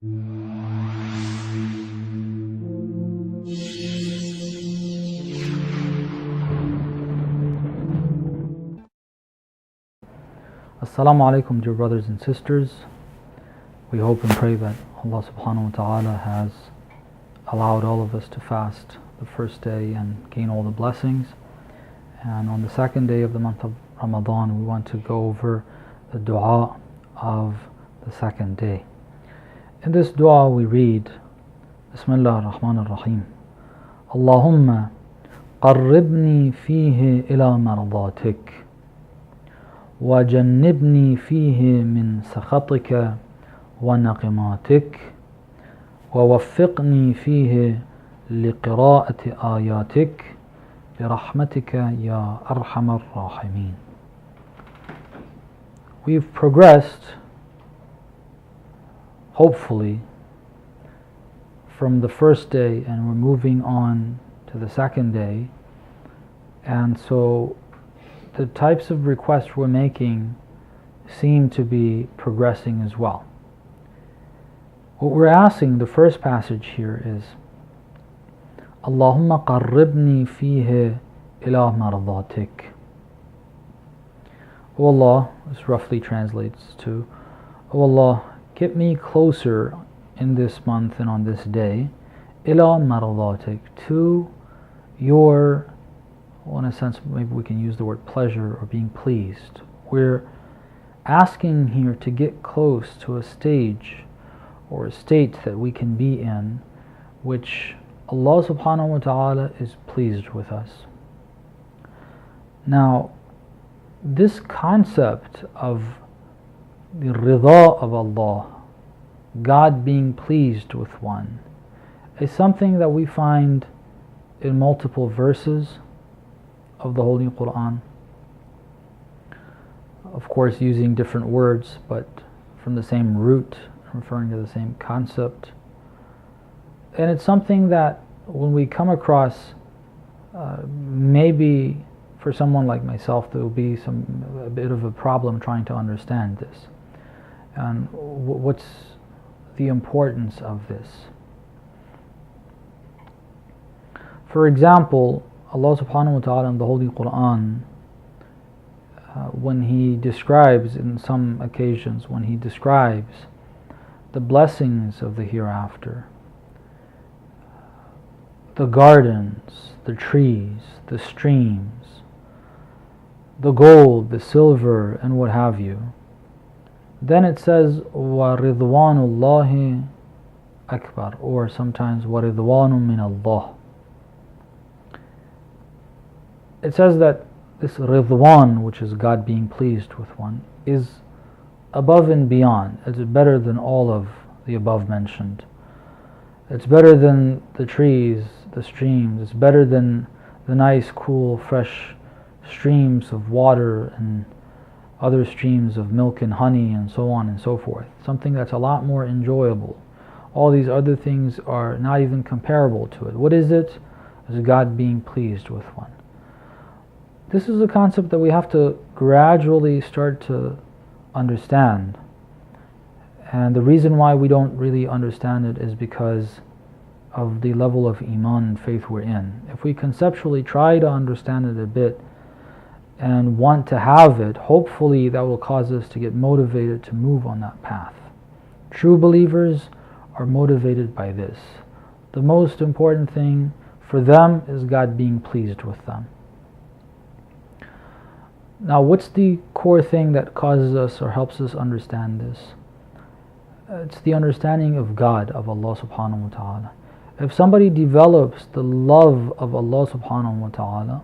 Assalamu alaikum, dear brothers and sisters. We hope and pray that Allah subhanahu wa ta'ala has allowed all of us to fast the first day and gain all the blessings. And on the second day of the month of Ramadan, we want to go over the dua of the second day. In this dua we read, Bismillah ar-Rahman ar-Rahim, Allahumma qarribni fihi ila mardatik وجنبني فيه من سخطك ونقماتك ووفقني فيه لقراءة آياتك برحمتك يا أرحم الراحمين. We've progressed, hopefully, from the first day, and we're moving on to the second day, and so the types of requests we're making seem to be progressing as well. What we're asking, the first passage here is, Allahumma qarribni fihi ila mardatik. O Allah, this roughly translates to, O Allah, get me closer in this month and on this day, ila mardatik, to your, well, in a sense, maybe we can use the word pleasure or being pleased. We're asking here to get close to a stage or a state that we can be in which Allah subhanahu wa ta'ala is pleased with us. Now, this concept of the rida of Allah, God being pleased with one, is something that we find in multiple verses of the Holy Quran. Of course, using different words, but from the same root, referring to the same concept. And it's something that when we come across, maybe for someone like myself, there will be a bit of a problem trying to understand this. And what's the importance of this? For example, Allah subhanahu wa ta'ala in the Holy Quran, when He describes, in some occasions, when He describes the blessings of the hereafter, the gardens, the trees, the streams, the gold, the silver, and what have you, then it says, وَرِضْوَانُ اللَّهِ أَكْبَرُ, or sometimes وَرِضْوَانُ مِنَ اللَّهِ. It says that this ridwan, which is God being pleased with one, is above and beyond. It's better than all of the above mentioned. It's better than the trees, the streams. It's better than the nice, cool, fresh streams of water and other streams of milk and honey and so on and so forth. Something that's a lot more enjoyable. All these other things are not even comparable to it. What is it? It's God being pleased with one. This is a concept that we have to gradually start to understand. And the reason why we don't really understand it is because of the level of iman and faith we're in. If we conceptually try to understand it a bit and want to have it, hopefully that will cause us to get motivated to move on that path. True believers are motivated by this. The most important thing for them is God being pleased with them. Now, what's the core thing that causes us or helps us understand this? It's the understanding of God, of Allah subhanahu wa ta'ala. If somebody develops the love of Allah subhanahu wa ta'ala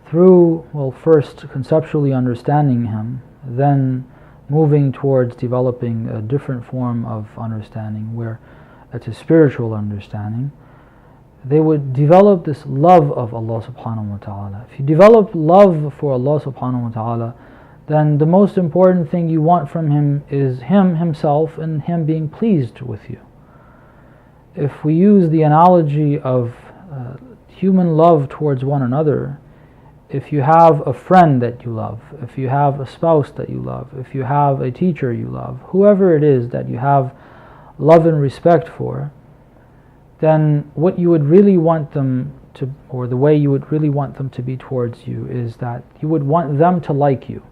through, well, first conceptually understanding Him, then moving towards developing a different form of understanding where it's a spiritual understanding, they would develop this love of Allah subhanahu wa ta'ala. If you develop love for Allah subhanahu wa ta'ala, then the most important thing you want from Him is Him Himself and Him being pleased with you. If we use the analogy of human love towards one another, if you have a friend that you love, if you have a spouse that you love, if you have a teacher you love, whoever it is that you have love and respect for, then what you would really want them to, or the way you would really want them to be towards you, is that you would want them to like you.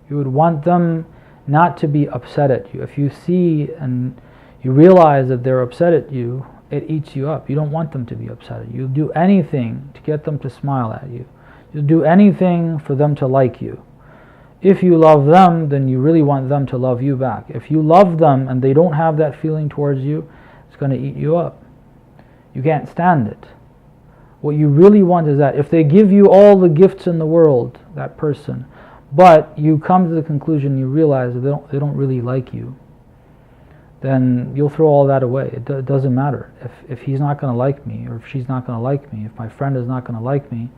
You would want them not to be upset at you. If you see and you realize that they're upset at you, it eats you up. You don't want them to be upset at you. You'll do anything to get them to smile at you. You'll do anything for them to like you. If you love them, then you really want them to love you back. If you love them and they don't have that feeling towards you, it's going to eat you up. You can't stand it. What you really want is that if they give you all the gifts in the world, that person, but you come to the conclusion, you realize that they don't really like you, then you'll throw all that away. It doesn't matter. If he's not going to like me, or if she's not going to like me, if my friend is not going to like me,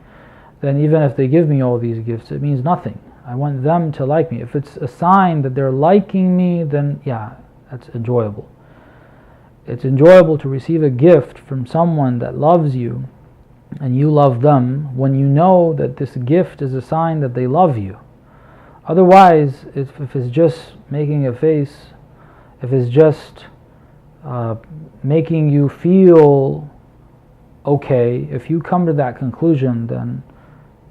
then even if they give me all these gifts, it means nothing. I want them to like me. If it's a sign that they're liking me, then yeah, that's enjoyable. It's enjoyable to receive a gift from someone that loves you and you love them, when you know that this gift is a sign that they love you. Otherwise, if it's just making a face, if it's just making you feel okay, if you come to that conclusion, then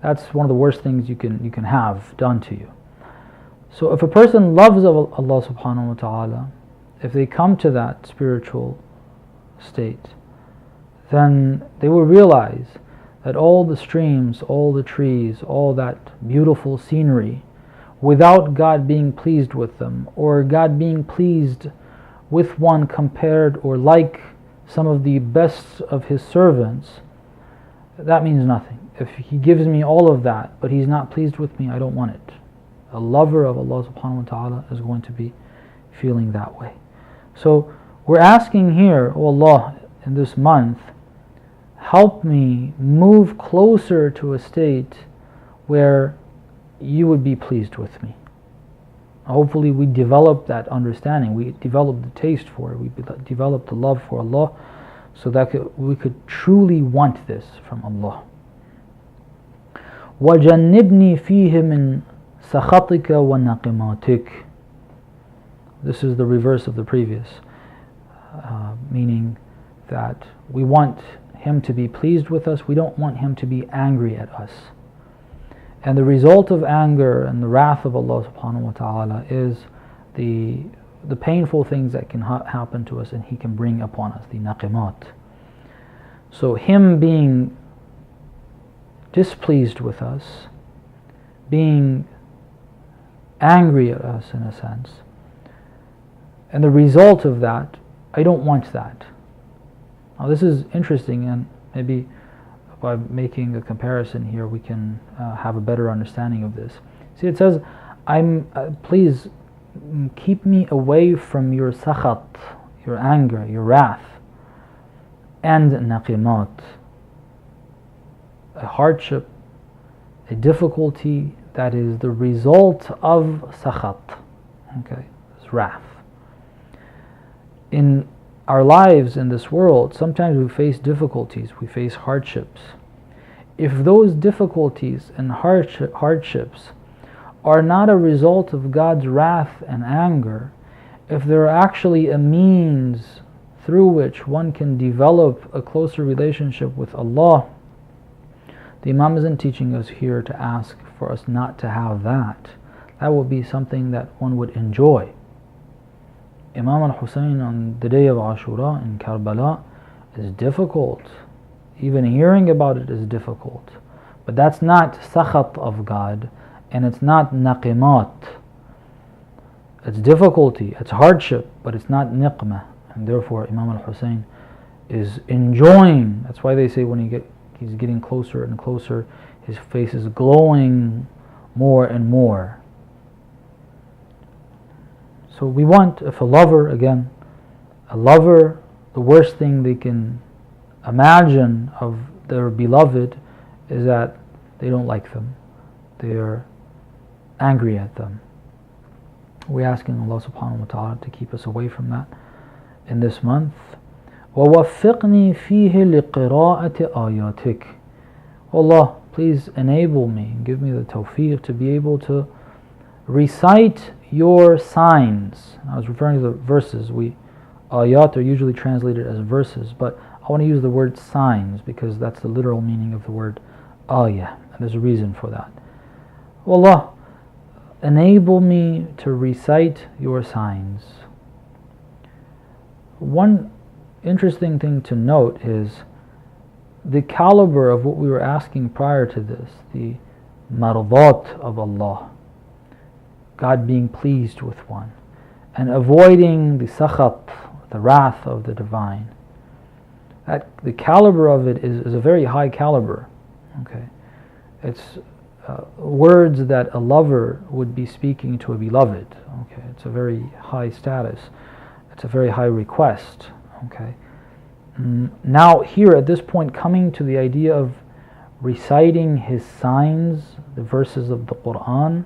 that's one of the worst things you can have done to you. So if a person loves Allah subhanahu wa ta'ala, if they come to that spiritual state, then they will realize that all the streams, all the trees, all that beautiful scenery, without God being pleased with them, or God being pleased with one compared or like some of the best of His servants, that means nothing. If He gives me all of that, but He's not pleased with me, I don't want it. A lover of Allah subhanahu wa ta'ala is going to be feeling that way. So we're asking here, oh Allah, in this month, help me move closer to a state where you would be pleased with me. Hopefully we develop that understanding, we develop the taste for it, we develop the love for Allah, so that we could truly want this from Allah. وَجَنِّبْنِي فِيهِ مِنْ سَخَطِكَ وَنَقِمَاتِكَ. This is the reverse of the previous, meaning that we want Him to be pleased with us, we don't want Him to be angry at us. And the result of anger and the wrath of Allah subhanahu wa ta'ala is the painful things that can happen to us and He can bring upon us, the naqimat. So Him being displeased with us, being angry at us in a sense, and the result of that, I don't want that. Now this is interesting, and maybe by making a comparison here we can have a better understanding of this. See, it says, please keep me away from your sakhat, your anger, your wrath, and naqimat, a hardship, a difficulty that is the result of sakhat, okay, it's wrath. In our lives in this world, sometimes we face difficulties, we face hardships. If those difficulties and hardships are not a result of God's wrath and anger, if they're actually a means through which one can develop a closer relationship with Allah, the Imam isn't teaching us here to ask for us not to have that. That would be something that one would enjoy. Imam al-Hussein on the day of Ashura in Karbala is difficult. Even hearing about it is difficult. But that's not sakhat of God, and it's not naqimat. It's difficulty, it's hardship, but it's not niqmah. And therefore Imam al-Hussein is enjoying. That's why they say when he's getting closer and closer, his face is glowing more and more. So we want, if a lover, again, a lover, the worst thing they can imagine of their beloved is that they don't like them. They are angry at them. We're asking Allah subhanahu wa ta'ala to keep us away from that in this month. وَوَفِّقْنِي فِيهِ لِقِرَاءَةِ آيَاتِكَ. Allah, please enable me and give me the tawfiq to be able to recite your signs. I was referring to the verses. We Ayat are usually translated as verses, but I want to use the word signs because that's the literal meaning of the word ayah, and there's a reason for that. Allah, enable me to recite your signs. One interesting thing to note is the caliber of what we were asking prior to this, the mardat of Allah, God being pleased with one, and avoiding the sakhat, the wrath of the divine. The caliber of it is a very high caliber. Okay, it's words that a lover would be speaking to a beloved. Okay, it's a very high status. It's a very high request. Okay. Now here at this point, coming to the idea of reciting his signs, the verses of the Quran,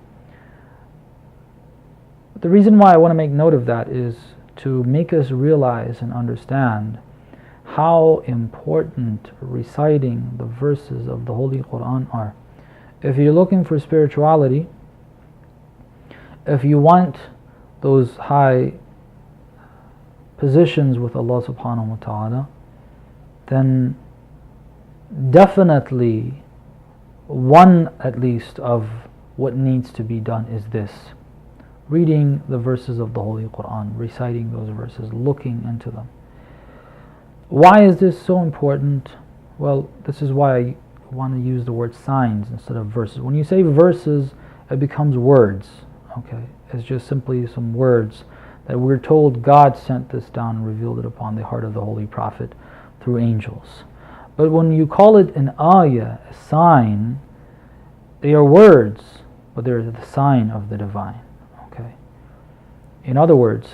the reason why I want to make note of that is to make us realize and understand how important reciting the verses of the Holy Quran are. If you're looking for spirituality, if you want those high positions with Allah subhanahu wa ta'ala, then definitely one at least of what needs to be done is this: reading the verses of the Holy Quran, reciting those verses, looking into them. Why is this so important? Well, this is why I want to use the word signs instead of verses. When you say verses, it becomes words. Okay, it's just simply some words that we're told God sent this down and revealed it upon the heart of the Holy Prophet through angels. But when you call it an ayah, a sign, they are words, but they're the sign of the divine. Okay. In other words,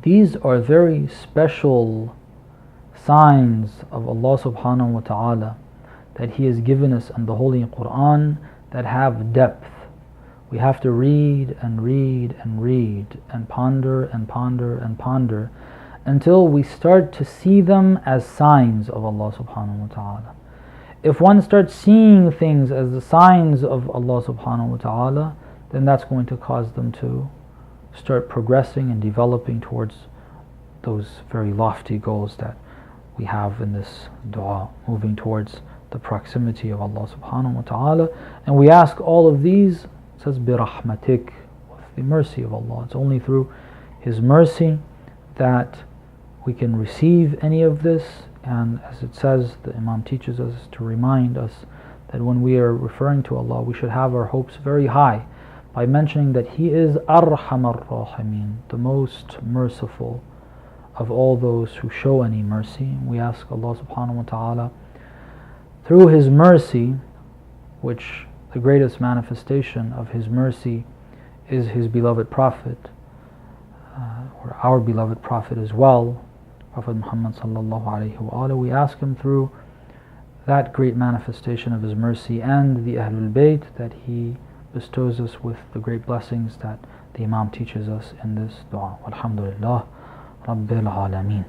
these are very special signs of Allah subhanahu wa ta'ala that He has given us in the Holy Quran that have depth. We have to read and read and read and ponder and ponder and ponder until we start to see them as signs of Allah subhanahu wa ta'ala. If one starts seeing things as the signs of Allah subhanahu wa ta'ala, then that's going to cause them to start progressing and developing towards those very lofty goals that we have in this dua, moving towards the proximity of Allah subhanahu wa ta'ala. And we ask all of these, it says birahmatik, with the mercy of Allah. It's only through His mercy that we can receive any of this. And as it says, the Imam teaches us to remind us that when we are referring to Allah, we should have our hopes very high by mentioning that He is Arhamar Rahimin, the most merciful of all those who show any mercy. We ask Allah subhanahu wa ta'ala, through His mercy, which the greatest manifestation of His mercy is His beloved Prophet, or our beloved Prophet as well, Prophet Muhammad sallallahu alayhi wa sallam. We ask Him through that great manifestation of His mercy and the Ahlul Bayt that He bestows us with the great blessings that the Imam teaches us in this dua. Alhamdulillah Rabbil Alameen.